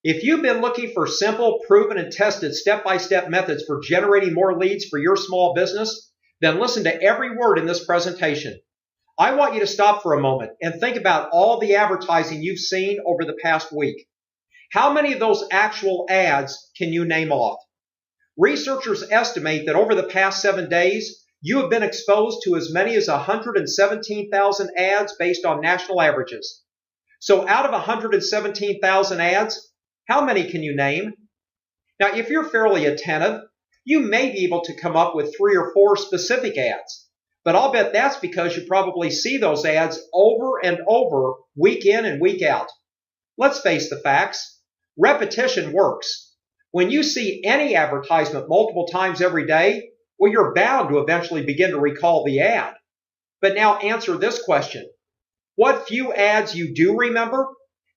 If you've been looking for simple, proven, and tested step-by-step methods for generating more leads for your small business, then listen to every word in this presentation. I want you to stop for a moment and think about all the advertising you've seen over the past week. How many of those actual ads can you name off? Researchers estimate that over the past 7 days, you have been exposed to as many as 117,000 ads based on national averages. So out of 117,000 ads, how many can you name? Now, if you're fairly attentive, you may be able to come up with 3 or 4 specific ads, but I'll bet that's because you probably see those ads over and over, week in and week out. Let's face the facts. Repetition works. When you see any advertisement multiple times every day, well, you're bound to eventually begin to recall the ad. But now answer this question. What few ads you do remember,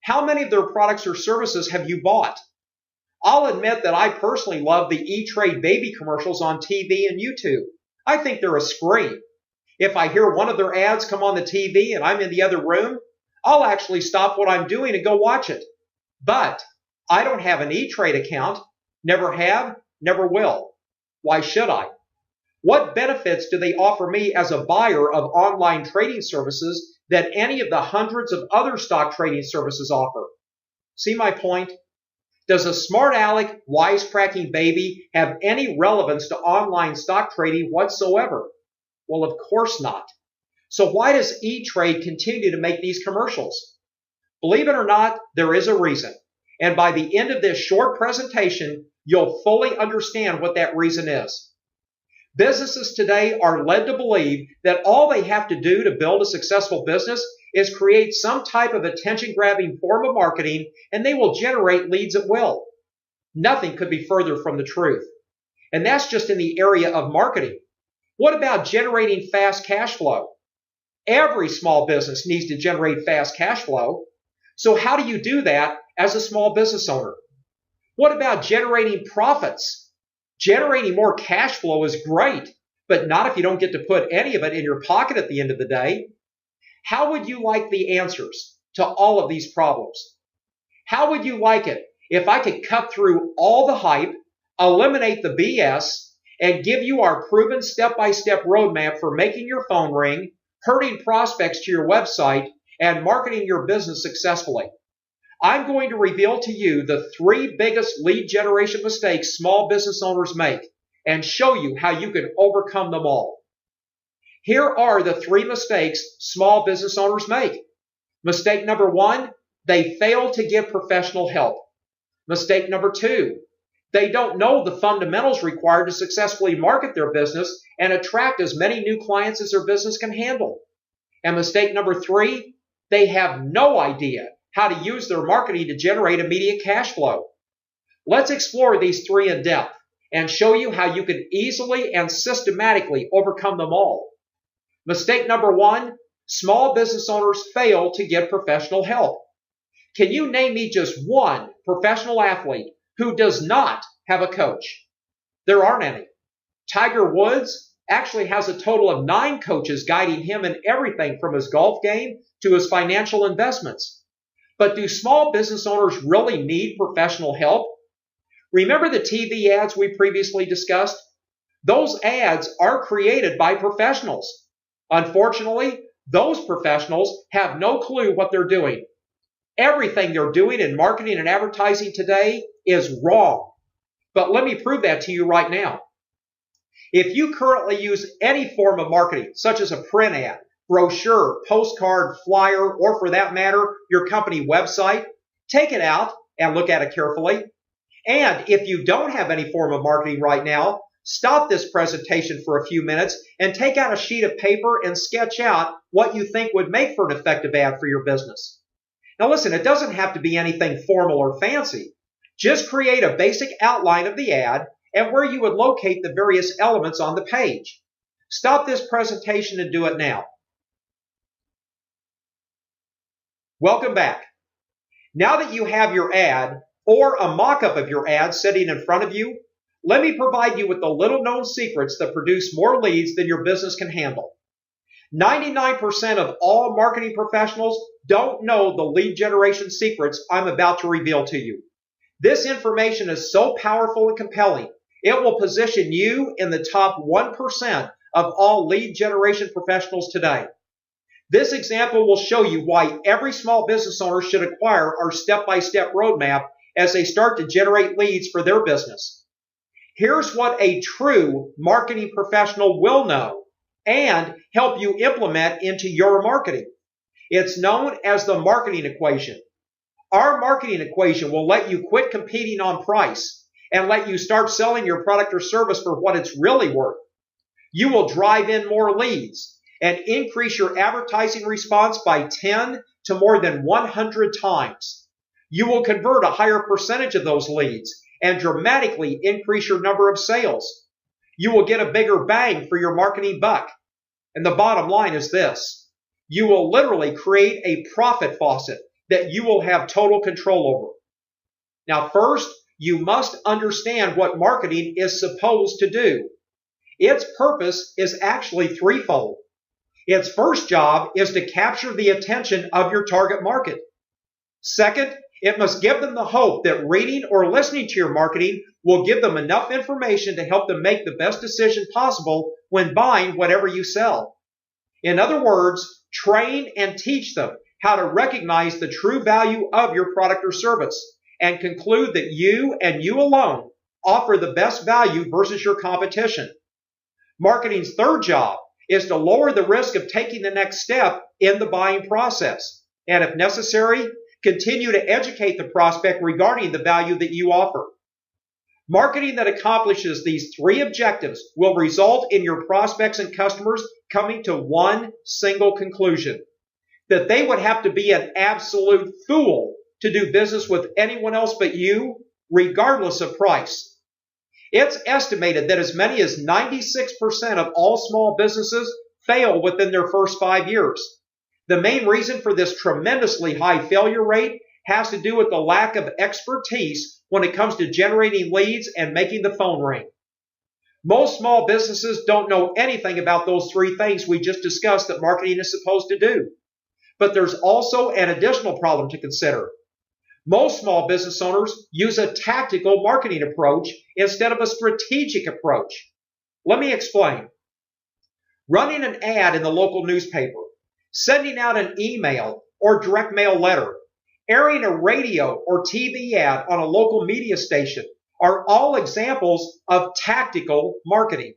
how many of their products or services have you bought? I'll admit that I personally love the E-Trade baby commercials on TV and YouTube. I think they're a scream. If I hear one of their ads come on the TV and I'm in the other room, I'll actually stop what I'm doing and go watch it. But I don't have an E-Trade account, never have, never will. Why should I? What benefits do they offer me as a buyer of online trading services that any of the hundreds of other stock trading services offer? See my point? Does a smart aleck, wisecracking baby have any relevance to online stock trading whatsoever? Well, of course not. So why does E-Trade continue to make these commercials? Believe it or not, there is a reason. And by the end of this short presentation, you'll fully understand what that reason is. Businesses today are led to believe that all they have to do to build a successful business is create some type of attention-grabbing form of marketing, and they will generate leads at will. Nothing could be further from the truth. And that's just in the area of marketing. What about generating fast cash flow? Every small business needs to generate fast cash flow. So how do you do that as a small business owner? What about generating profits? Generating more cash flow is great, but not if you don't get to put any of it in your pocket at the end of the day. How would you like the answers to all of these problems? How would you like it if I could cut through all the hype, eliminate the BS, and give you our proven step-by-step roadmap for making your phone ring, herding prospects to your website, and marketing your business successfully? I'm going to reveal to you the 3 biggest lead generation mistakes small business owners make and show you how you can overcome them all. Here are the 3 mistakes small business owners make. Mistake number 1, they fail to get professional help. Mistake number 2, they don't know the fundamentals required to successfully market their business and attract as many new clients as their business can handle. And mistake number 3, they have no idea how to use their marketing to generate immediate cash flow. Let's explore these 3 in depth and show you how you can easily and systematically overcome them all. Mistake number 1, small business owners fail to get professional help. Can you name me just one professional athlete who does not have a coach? There aren't any. Tiger Woods actually has a total of 9 coaches guiding him in everything from his golf game to his financial investments. But do small business owners really need professional help? Remember the TV ads we previously discussed? Those ads are created by professionals. Unfortunately, those professionals have no clue what they're doing. Everything they're doing in marketing and advertising today is wrong. But let me prove that to you right now. If you currently use any form of marketing, such as a print ad, brochure, postcard, flyer, or for that matter, your company website, take it out and look at it carefully. And if you don't have any form of marketing right now, stop this presentation for a few minutes and take out a sheet of paper and sketch out what you think would make for an effective ad for your business. Now listen, it doesn't have to be anything formal or fancy. Just create a basic outline of the ad and where you would locate the various elements on the page. Stop this presentation and do it now. Welcome back. Now that you have your ad or a mock-up of your ad sitting in front of you, let me provide you with the little-known secrets that produce more leads than your business can handle. 99% of all marketing professionals don't know the lead generation secrets I'm about to reveal to you. This information is so powerful and compelling, it will position you in the top 1% of all lead generation professionals today. This example will show you why every small business owner should acquire our step-by-step roadmap as they start to generate leads for their business. Here's what a true marketing professional will know and help you implement into your marketing. It's known as the marketing equation. Our marketing equation will let you quit competing on price and let you start selling your product or service for what it's really worth. You will drive in more leads and increase your advertising response by 10 to more than 100 times. You will convert a higher percentage of those leads and dramatically increase your number of sales. You will get a bigger bang for your marketing buck. And the bottom line is this: you will literally create a profit faucet that you will have total control over. Now, first, you must understand what marketing is supposed to do. Its purpose is actually threefold. Its first job is to capture the attention of your target market. Second, it must give them the hope that reading or listening to your marketing will give them enough information to help them make the best decision possible when buying whatever you sell. In other words, train and teach them how to recognize the true value of your product or service and conclude that you and you alone offer the best value versus your competition. Marketing's third job is to lower the risk of taking the next step in the buying process, and if necessary, continue to educate the prospect regarding the value that you offer. Marketing that accomplishes these three objectives will result in your prospects and customers coming to one single conclusion: that they would have to be an absolute fool to do business with anyone else but you, regardless of price. It's estimated that as many as 96% of all small businesses fail within their first 5 years. The main reason for this tremendously high failure rate has to do with the lack of expertise when it comes to generating leads and making the phone ring. Most small businesses don't know anything about those three things we just discussed that marketing is supposed to do. But there's also an additional problem to consider. Most small business owners use a tactical marketing approach instead of a strategic approach. Let me explain. Running an ad in the local newspaper, sending out an email or direct mail letter, airing a radio or TV ad on a local media station are all examples of tactical marketing.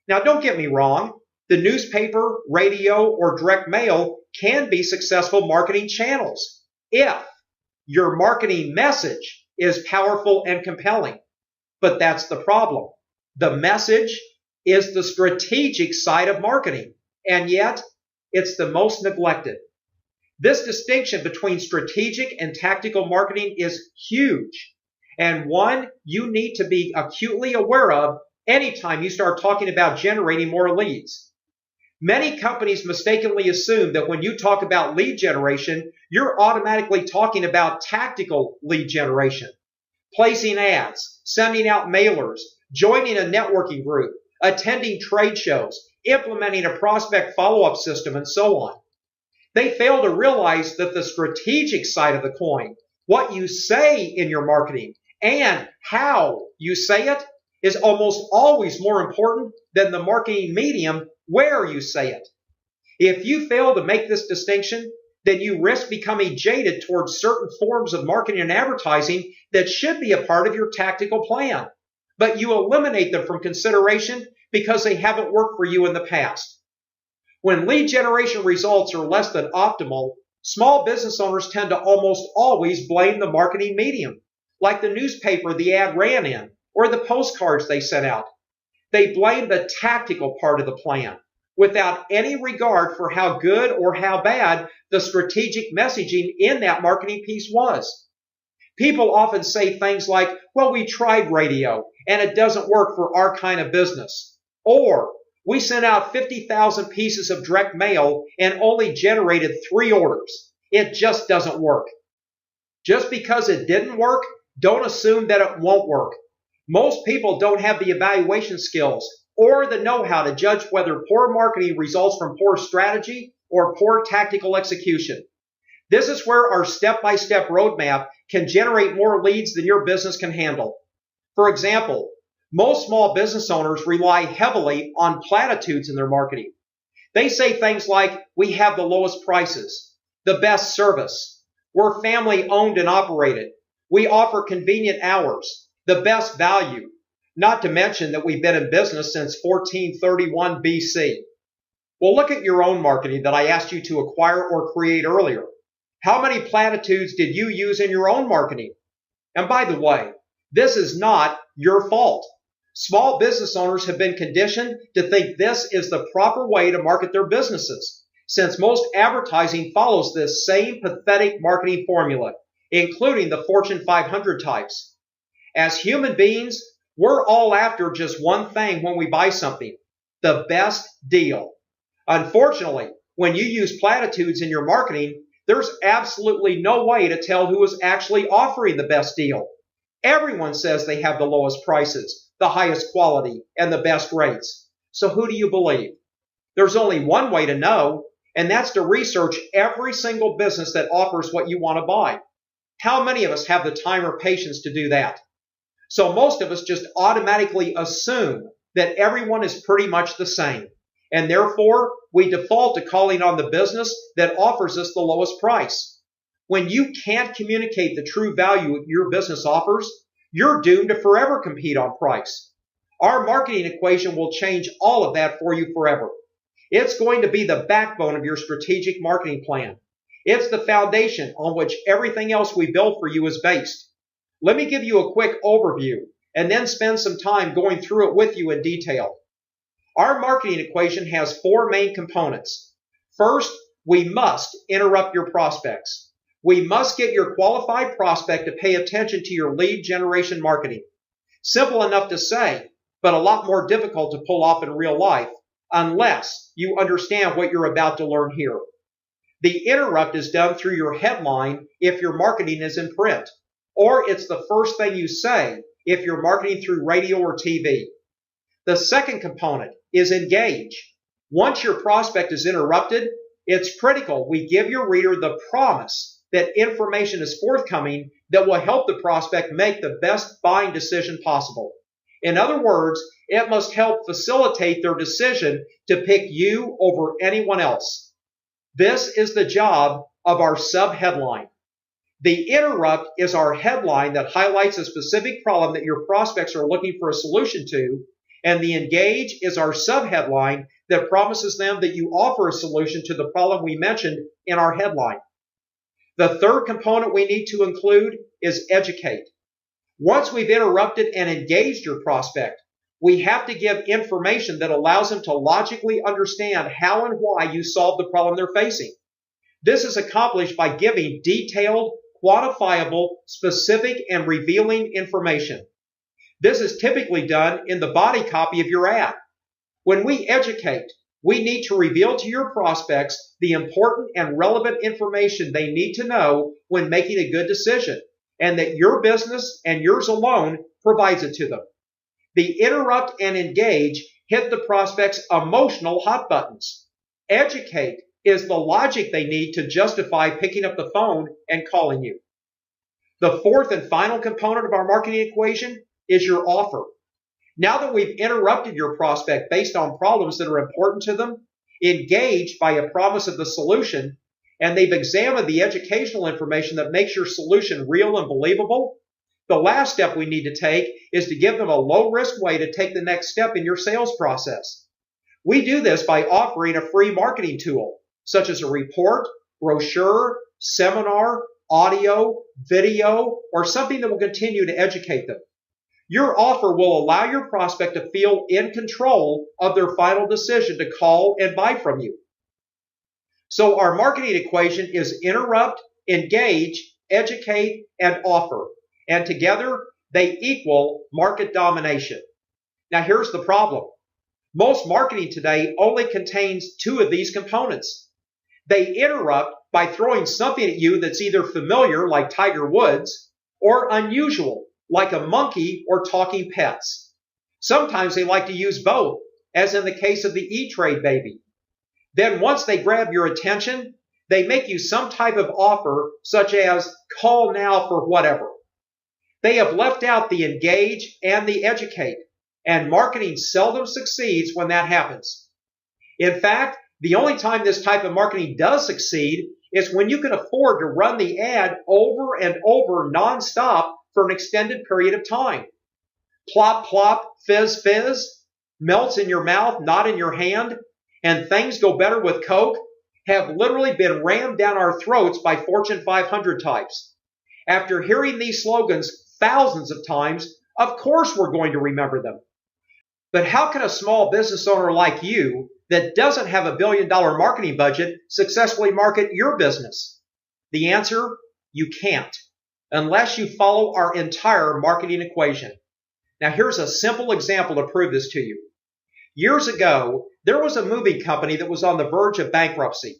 Now, don't get me wrong. The newspaper, radio, or direct mail can be successful marketing channels if your marketing message is powerful and compelling. But that's the problem. The message is the strategic side of marketing, and yet it's the most neglected. This distinction between strategic and tactical marketing is huge, and one you need to be acutely aware of anytime you start talking about generating more leads. Many companies mistakenly assume that when you talk about lead generation, you're automatically talking about tactical lead generation, placing ads, sending out mailers, joining a networking group, attending trade shows, implementing a prospect follow-up system, and so on. They fail to realize that the strategic side of the coin, what you say in your marketing and how you say it, is almost always more important than the marketing medium where you say it. If you fail to make this distinction, then you risk becoming jaded towards certain forms of marketing and advertising that should be a part of your tactical plan, but you eliminate them from consideration because they haven't worked for you in the past. When lead generation results are less than optimal, small business owners tend to almost always blame the marketing medium, like the newspaper the ad ran in or the postcards they sent out. They blame the tactical part of the plan without any regard for how good or how bad the strategic messaging in that marketing piece was. People often say things like, well, we tried radio and it doesn't work for our kind of business. Or, we sent out 50,000 pieces of direct mail and only generated 3 orders. It just doesn't work. Just because it didn't work, don't assume that it won't work. Most people don't have the evaluation skills or the know-how to judge whether poor marketing results from poor strategy or poor tactical execution. This is where our step-by-step roadmap can generate more leads than your business can handle. For example, most small business owners rely heavily on platitudes in their marketing. They say things like, we have the lowest prices, the best service, we're family owned and operated, we offer convenient hours, the best value, not to mention that we've been in business since 1431 BC. Well, look at your own marketing that I asked you to acquire or create earlier. How many platitudes did you use in your own marketing? And by the way, this is not your fault. Small business owners have been conditioned to think this is the proper way to market their businesses, since most advertising follows this same pathetic marketing formula, including the Fortune 500 types. As human beings, we're all after just one thing when we buy something: the best deal. Unfortunately, when you use platitudes in your marketing, there's absolutely no way to tell who is actually offering the best deal. Everyone says they have the lowest prices, the highest quality, and the best rates. So who do you believe? There's only one way to know, and that's to research every single business that offers what you want to buy. How many of us have the time or patience to do that? So most of us just automatically assume that everyone is pretty much the same, and therefore we default to calling on the business that offers us the lowest price. When you can't communicate the true value your business offers, you're doomed to forever compete on price. Our marketing equation will change all of that for you forever. It's going to be the backbone of your strategic marketing plan. It's the foundation on which everything else we build for you is based. Let me give you a quick overview and then spend some time going through it with you in detail. Our marketing equation has four main components. First, we must interrupt your prospects. We must get your qualified prospect to pay attention to your lead generation marketing. Simple enough to say, but a lot more difficult to pull off in real life, unless you understand what you're about to learn here. The interrupt is done through your headline if your marketing is in print, or it's the first thing you say if you're marketing through radio or TV. The second component is engage. Once your prospect is interrupted, it's critical we give your reader the promise that information is forthcoming that will help the prospect make the best buying decision possible. In other words, it must help facilitate their decision to pick you over anyone else. This is the job of our sub-headline. The interrupt is our headline that highlights a specific problem that your prospects are looking for a solution to, and the engage is our sub-headline that promises them that you offer a solution to the problem we mentioned in our headline. The third component we need to include is educate. Once we've interrupted and engaged your prospect, we have to give information that allows them to logically understand how and why you solved the problem they're facing. This is accomplished by giving detailed, quantifiable, specific, and revealing information. This is typically done in the body copy of your ad. When we educate, we need to reveal to your prospects the important and relevant information they need to know when making a good decision, and that your business and yours alone provides it to them. The interrupt and engage hit the prospect's emotional hot buttons. Educate is the logic they need to justify picking up the phone and calling you. The fourth and final component of our marketing equation is your offer. Now that we've interrupted your prospect based on problems that are important to them, engaged by a promise of the solution, and they've examined the educational information that makes your solution real and believable, the last step we need to take is to give them a low-risk way to take the next step in your sales process. We do this by offering a free marketing tool, such as a report, brochure, seminar, audio, video, or something that will continue to educate them. Your offer will allow your prospect to feel in control of their final decision to call and buy from you. So our marketing equation is interrupt, engage, educate, and offer. And together, they equal market domination. Now here's the problem. Most marketing today only contains two of these components. They interrupt by throwing something at you that's either familiar, like Tiger Woods, or unusual, like a monkey or talking pets. Sometimes they like to use both, as in the case of the E-Trade baby. Then once they grab your attention, They make you some type of offer, such as call now for whatever. They have left out the engage and the educate, and marketing seldom succeeds when that happens. In fact, the only time this type of marketing does succeed is when you can afford to run the ad over and over nonstop for an extended period of time. Plop, plop, fizz, fizz, melts in your mouth, not in your hand, and things go better with Coke have literally been rammed down our throats by Fortune 500 types. After hearing these slogans thousands of times, of course we're going to remember them. But how can a small business owner like you that doesn't have $1 billion marketing budget successfully market your business? The answer, you can't, unless you follow our entire marketing equation. Now here's a simple example to prove this to you. Years ago, there was a movie company that was on the verge of bankruptcy.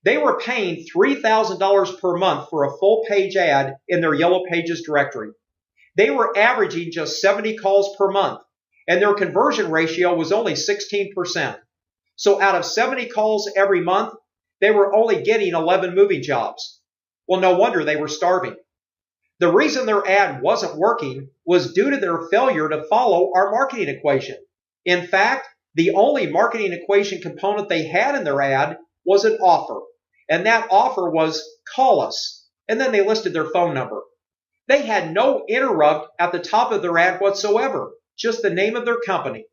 They were paying $3,000 per month for a full-page ad in their Yellow Pages directory. They were averaging just 70 calls per month, and their conversion ratio was only 16%. So out of 70 calls every month, they were only getting 11 movie jobs. Well, no wonder they were starving. The reason their ad wasn't working was due to their failure to follow our marketing equation. In fact, the only marketing equation component they had in their ad was an offer, and that offer was call us, and then they listed their phone number. They had no interrupt at the top of their ad whatsoever, just the name of their company.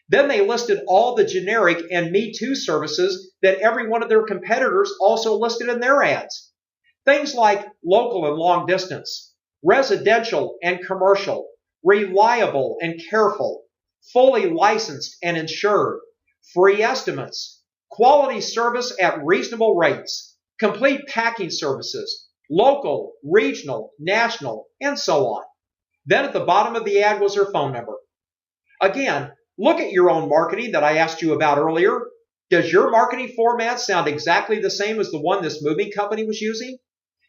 Then they listed all the generic and Me Too services that every one of their competitors also listed in their ads. Things like local and long distance, residential and commercial, reliable and careful, fully licensed and insured, free estimates, quality service at reasonable rates, complete packing services, local, regional, national, and so on. Then at the bottom of the ad was their phone number. Again, look at your own marketing that I asked you about earlier. Does your marketing format sound exactly the same as the one this moving company was using?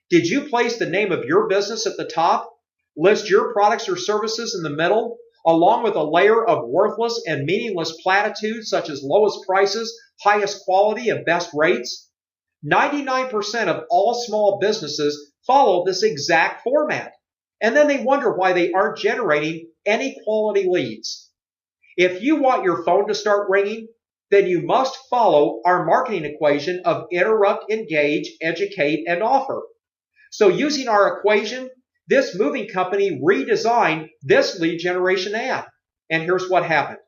Did you place the name of your business at the top, list your products or services in the middle, along with a layer of worthless and meaningless platitudes such as lowest prices, highest quality, and best rates? 99% of all small businesses follow this exact format, and then they wonder why they aren't generating any quality leads. If you want your phone to start ringing, then you must follow our marketing equation of interrupt, engage, educate, and offer. So using our equation, this moving company redesigned this lead generation ad. And here's what happened.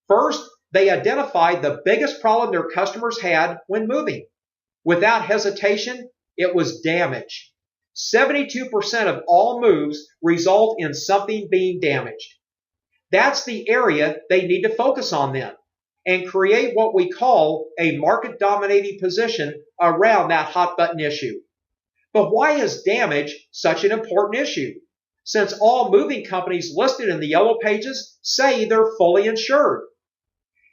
First, they identified the biggest problem their customers had when moving. Without hesitation, it was damage. 72% of all moves result in something being damaged. That's the area they need to focus on then and create what we call a market dominating position around that hot button issue. But why is damage such an important issue? Since all moving companies listed in the Yellow Pages say they're fully insured.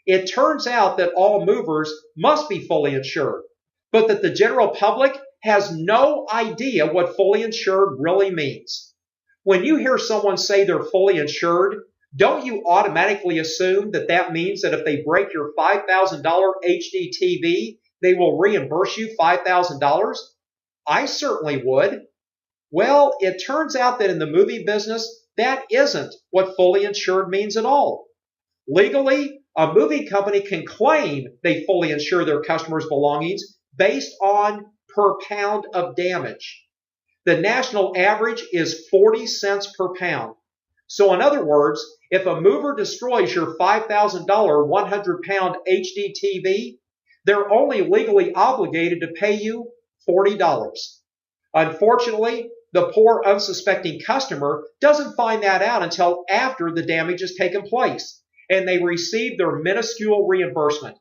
It turns out that all movers must be fully insured, but that the general public has no idea what fully insured really means. When you hear someone say they're fully insured, don't you automatically assume that that means that if they break your $5,000 HD TV, they will reimburse you $5,000? I certainly would. Well, it turns out that in the movie business, that isn't what fully insured means at all. Legally, a movie company can claim they fully insure their customers' belongings based on per pound of damage. The national average is 40 cents per pound. So in other words, if a mover destroys your $5,000 100-pound HD TV, they're only legally obligated to pay you $40. Unfortunately, the poor unsuspecting customer doesn't find that out until after the damage has taken place and they receive their minuscule reimbursement.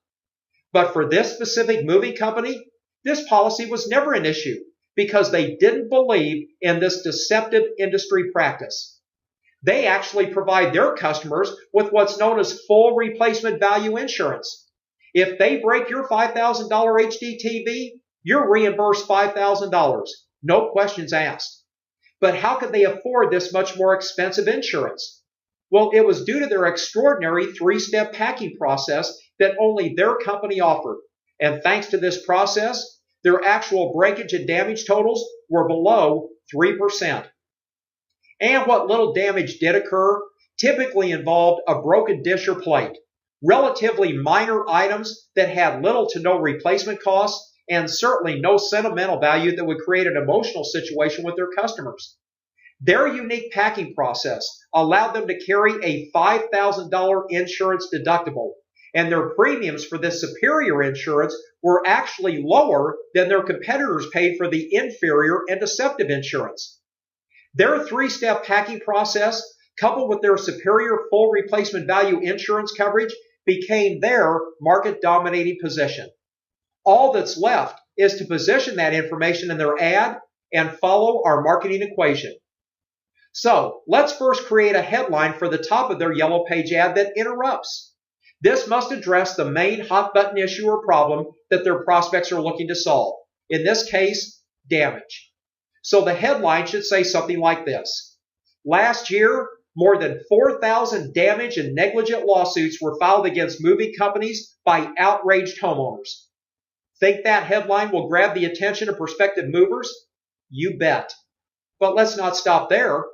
But for this specific movie company, this policy was never an issue because they didn't believe in this deceptive industry practice. They actually provide their customers with what's known as full replacement value insurance. If they break your $5,000 HD TV, you're reimbursed $5,000. No questions asked. But how could they afford this much more expensive insurance? Well, it was due to their extraordinary three-step packing process that only their company offered. And thanks to this process, their actual breakage and damage totals were below 3%. And what little damage did occur typically involved a broken dish or plate, relatively minor items that had little to no replacement costs and certainly no sentimental value that would create an emotional situation with their customers. Their unique packing process allowed them to carry a $5,000 insurance deductible, and their premiums for this superior insurance were actually lower than their competitors paid for the inferior and deceptive insurance. Their three-step packing process, coupled with their superior full replacement value insurance coverage, became their market-dominating position. All that's left is to position that information in their ad and follow our marketing equation. So let's first create a headline for the top of their yellow page ad that interrupts. This must address the main hot button issue or problem that their prospects are looking to solve. In this case, damage. So the headline should say something like this. Last year, more than 4,000 damage and negligent lawsuits were filed against moving companies by outraged homeowners. Think that headline will grab the attention of prospective movers? You bet. But let's not stop there.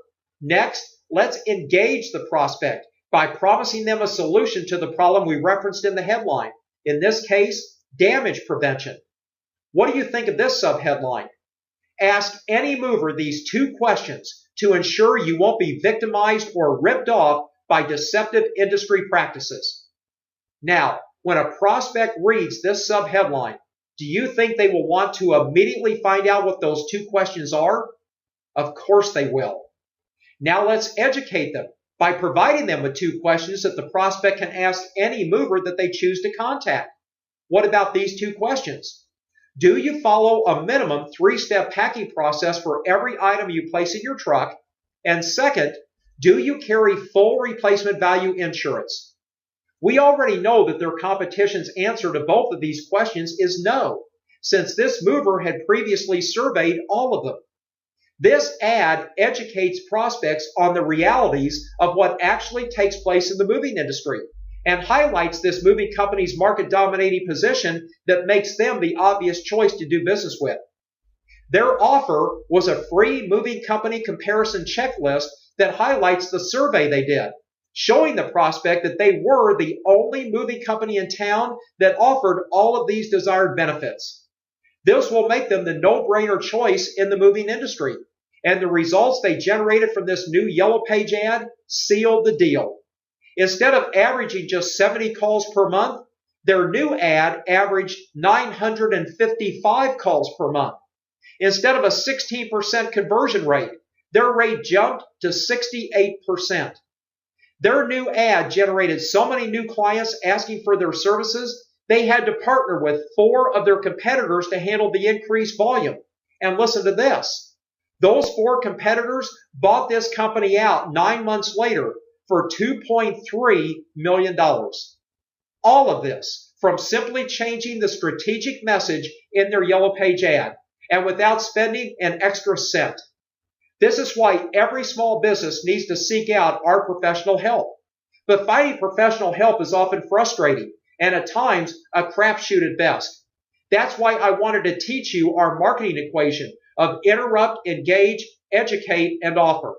Next, let's engage the prospect by promising them a solution to the problem we referenced in the headline. In this case, damage prevention. What do you think of this subheadline? Ask any mover these two questions to ensure you won't be victimized or ripped off by deceptive industry practices. Now, when a prospect reads this subheadline, do you think they will want to immediately find out what those two questions are? Of course they will. Now let's educate them by providing them with two questions that the prospect can ask any mover that they choose to contact. What about these two questions? Do you follow a minimum three-step packing process for every item you place in your truck? And second, do you carry full replacement value insurance? We already know that their competition's answer to both of these questions is no, since this mover had previously surveyed all of them. This ad educates prospects on the realities of what actually takes place in the moving industry and highlights this moving company's market-dominating position that makes them the obvious choice to do business with. Their offer was a free moving company comparison checklist that highlights the survey they did, showing the prospect that they were the only moving company in town that offered all of these desired benefits. This will make them the no-brainer choice in the moving industry, and the results they generated from this new yellow page ad sealed the deal. Instead of averaging just 70 calls per month, their new ad averaged 955 calls per month. Instead of a 16% conversion rate, their rate jumped to 68%. Their new ad generated so many new clients asking for their services, they had to partner with 4 of their competitors to handle the increased volume. And listen to this. Those 4 competitors bought this company out 9 months later for $2.3 million. All of this from simply changing the strategic message in their yellow page ad and without spending an extra cent. This is why every small business needs to seek out our professional help. But finding professional help is often frustrating and at times a crapshoot at best. That's why I wanted to teach you our marketing equation of interrupt, engage, educate, and offer.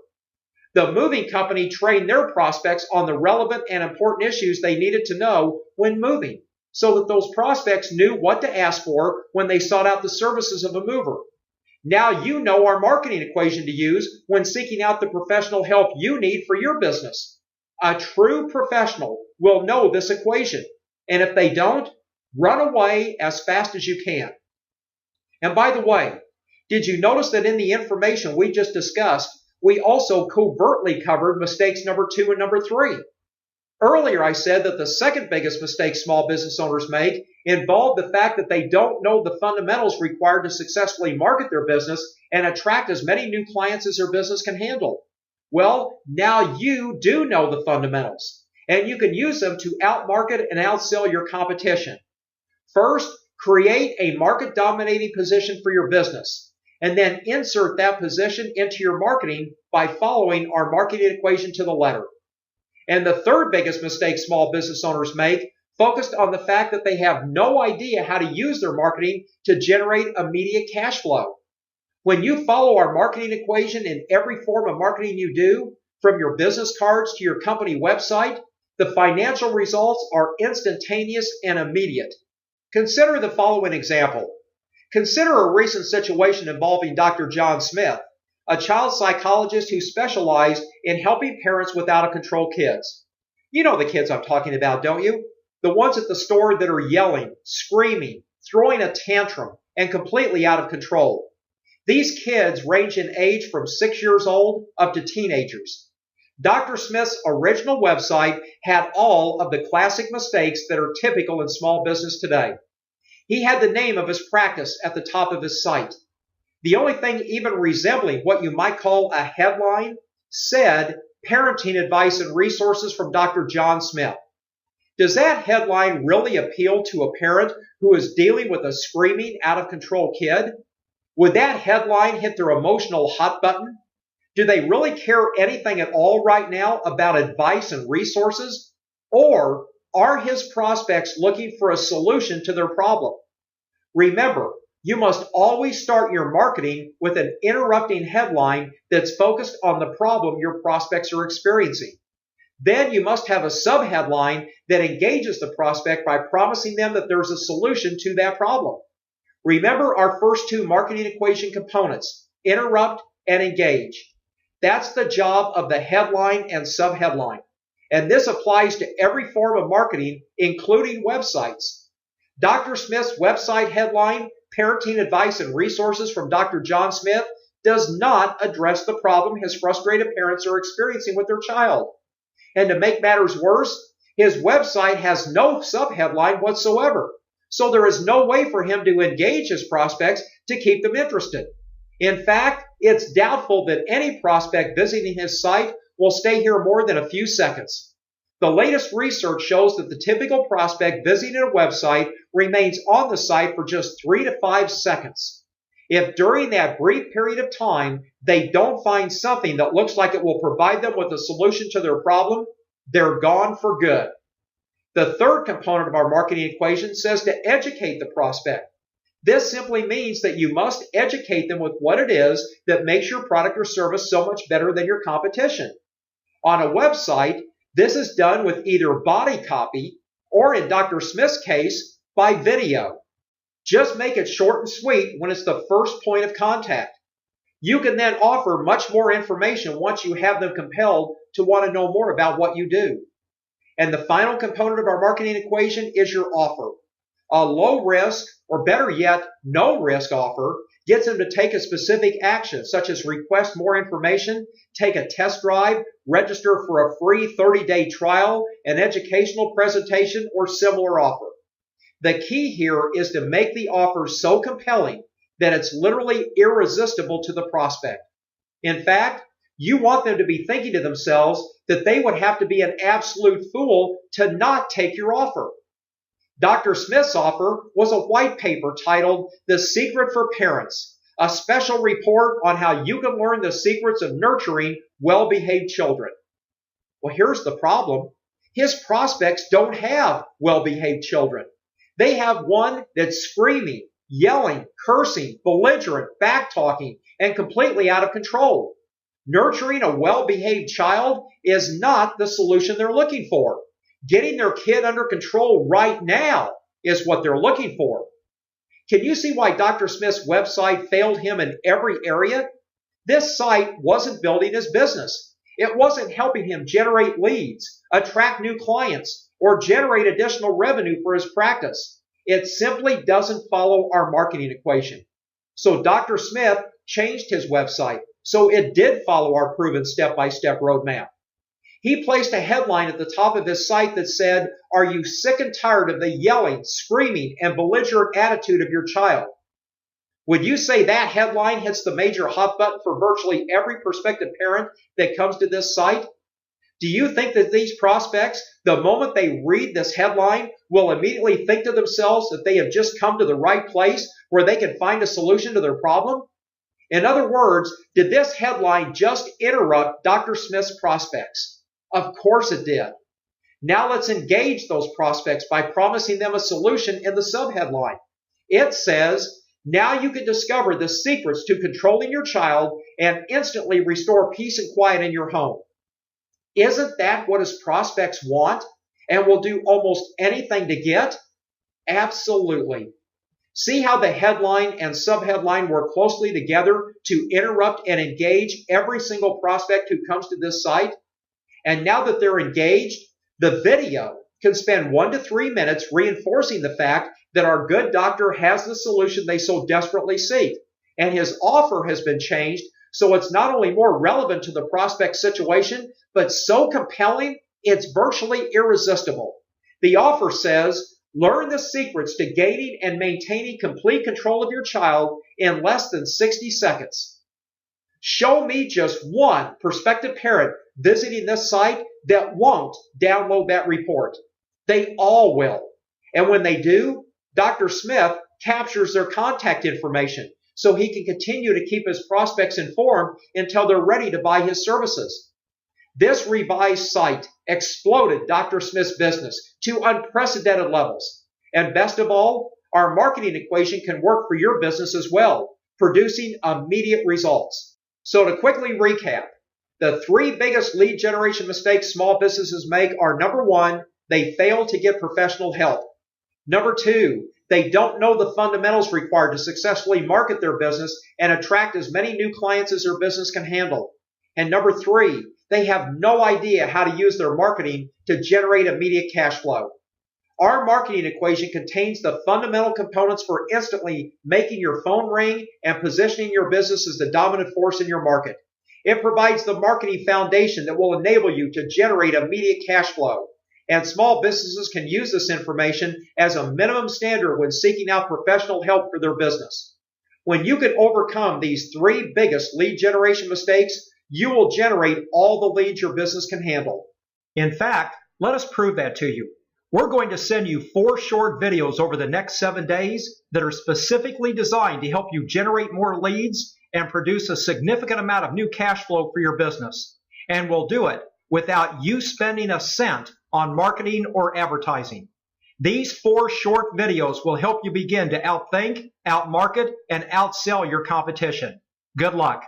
The moving company trained their prospects on the relevant and important issues they needed to know when moving, so that those prospects knew what to ask for when they sought out the services of a mover. Now you know our marketing equation to use when seeking out the professional help you need for your business. A true professional will know this equation, and if they don't, run away as fast as you can. And by the way, did you notice that in the information we just discussed, we also covertly covered mistakes number 2 and number 3? Earlier, I said that the second biggest mistake small business owners make involved the fact that they don't know the fundamentals required to successfully market their business and attract as many new clients as their business can handle. Well, now you do know the fundamentals, and you can use them to outmarket and outsell your competition. First, create a market-dominating position for your business, and then insert that position into your marketing by following our marketing equation to the letter. And the third biggest mistake small business owners make focused on the fact that they have no idea how to use their marketing to generate immediate cash flow. When you follow our marketing equation in every form of marketing you do, from your business cards to your company website, the financial results are instantaneous and immediate. Consider the following example. Consider a recent situation involving Dr. John Smith, a child psychologist who specialized in helping parents with out-of-control kids. You know the kids I'm talking about, don't you? The ones at the store that are yelling, screaming, throwing a tantrum, and completely out of control. These kids range in age from 6 years old up to teenagers. Dr. Smith's original website had all of the classic mistakes that are typical in small business today. He had the name of his practice at the top of his site. The only thing even resembling what you might call a headline said, "Parenting Advice and Resources from Dr. John Smith." Does that headline really appeal to a parent who is dealing with a screaming, out-of-control kid? Would that headline hit their emotional hot button? Do they really care anything at all right now about advice and resources? Or are his prospects looking for a solution to their problem? Remember, you must always start your marketing with an interrupting headline that's focused on the problem your prospects are experiencing. Then you must have a subheadline that engages the prospect by promising them that there's a solution to that problem. Remember our first two marketing equation components, interrupt and engage. That's the job of the headline and subheadline. And this applies to every form of marketing, including websites. Dr. Smith's website headline, "Parenting Advice and Resources from Dr. John Smith," does not address the problem his frustrated parents are experiencing with their child. And to make matters worse, his website has no subheadline whatsoever. So there is no way for him to engage his prospects to keep them interested. In fact, it's doubtful that any prospect visiting his site will stay here more than a few seconds. The latest research shows that the typical prospect visiting a website remains on the site for just 3 to 5 seconds. If during that brief period of time they don't find something that looks like it will provide them with a solution to their problem, they're gone for good. The third component of our marketing equation says to educate the prospect. This simply means that you must educate them with what it is that makes your product or service so much better than your competition. On a website, this is done with either body copy or, in Dr. Smith's case, by video. Just make it short and sweet when it's the first point of contact. You can then offer much more information once you have them compelled to want to know more about what you do. And the final component of our marketing equation is your offer. A low risk, or better yet, no risk offer gets them to take a specific action, such as request more information, take a test drive, register for a free 30-day trial, an educational presentation, or similar offer. The key here is to make the offer so compelling that it's literally irresistible to the prospect. In fact, you want them to be thinking to themselves that they would have to be an absolute fool to not take your offer. Dr. Smith's offer was a white paper titled "The Secret for Parents," a special report on how you can learn the secrets of nurturing well-behaved children. Well, here's the problem. His prospects don't have well-behaved children. They have one that's screaming, yelling, cursing, belligerent, back-talking, and completely out of control. Nurturing a well-behaved child is not the solution they're looking for. Getting their kid under control right now is what they're looking for. Can you see why Dr. Smith's website failed him in every area? This site wasn't building his business. It wasn't helping him generate leads, attract new clients, or generate additional revenue for his practice. It simply doesn't follow our marketing equation. So Dr. Smith changed his website so it did follow our proven step-by-step roadmap. He placed a headline at the top of his site that said, "Are you sick and tired of the yelling, screaming, and belligerent attitude of your child?" Would you say that headline hits the major hot button for virtually every prospective parent that comes to this site? Do you think that these prospects, the moment they read this headline, will immediately think to themselves that they have just come to the right place where they can find a solution to their problem? In other words, did this headline just interrupt Dr. Smith's prospects? Of course it did. Now let's engage those prospects by promising them a solution in the subheadline. It says, now you can discover the secrets to controlling your child and instantly restore peace and quiet in your home. Isn't that what his prospects want and will do almost anything to get? Absolutely. See how the headline and subheadline work closely together to interrupt and engage every single prospect who comes to this site? And now that they're engaged, the video can spend 1 to 3 minutes reinforcing the fact that our good doctor has the solution they so desperately seek, and his offer has been changed so it's not only more relevant to the prospect situation, but so compelling it's virtually irresistible. The offer says, learn the secrets to gaining and maintaining complete control of your child in less than 60 seconds. Show me just one prospective parent visiting this site that won't download that report. They all will. And when they do, Dr. Smith captures their contact information so he can continue to keep his prospects informed until they're ready to buy his services. This revised site exploded Dr. Smith's business to unprecedented levels. And best of all, our marketing equation can work for your business as well, producing immediate results. So to quickly recap, the 3 biggest lead generation mistakes small businesses make are: number 1, they fail to get professional help. Number 2, they don't know the fundamentals required to successfully market their business and attract as many new clients as their business can handle. And number 3, they have no idea how to use their marketing to generate immediate cash flow. Our marketing equation contains the fundamental components for instantly making your phone ring and positioning your business as the dominant force in your market. It provides the marketing foundation that will enable you to generate immediate cash flow. And small businesses can use this information as a minimum standard when seeking out professional help for their business. When you can overcome these 3 biggest lead generation mistakes, you will generate all the leads your business can handle. In fact, let us prove that to you. We're going to send you 4 short videos over the next 7 days that are specifically designed to help you generate more leads and produce a significant amount of new cash flow for your business. And we'll do it without you spending a cent on marketing or advertising. These 4 short videos will help you begin to outthink, outmarket, and outsell your competition. Good luck.